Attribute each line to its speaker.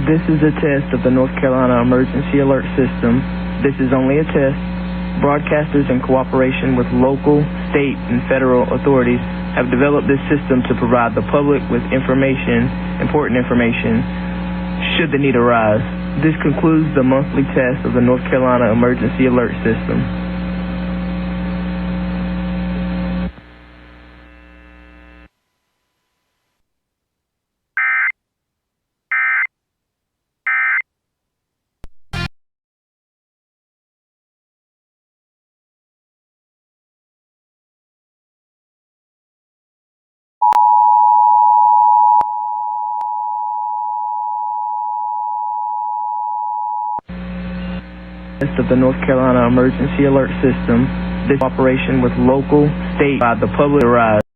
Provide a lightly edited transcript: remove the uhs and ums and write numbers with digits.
Speaker 1: This is a test of the North Carolina Emergency Alert System. This is only a test. Broadcasters in cooperation with local, state, and federal authorities have developed this system to provide the public with important information, should the need arise. This concludes the monthly test of the North Carolina Emergency Alert System. Of the North Carolina Emergency Alert System, this operation with local, state, by the public arise.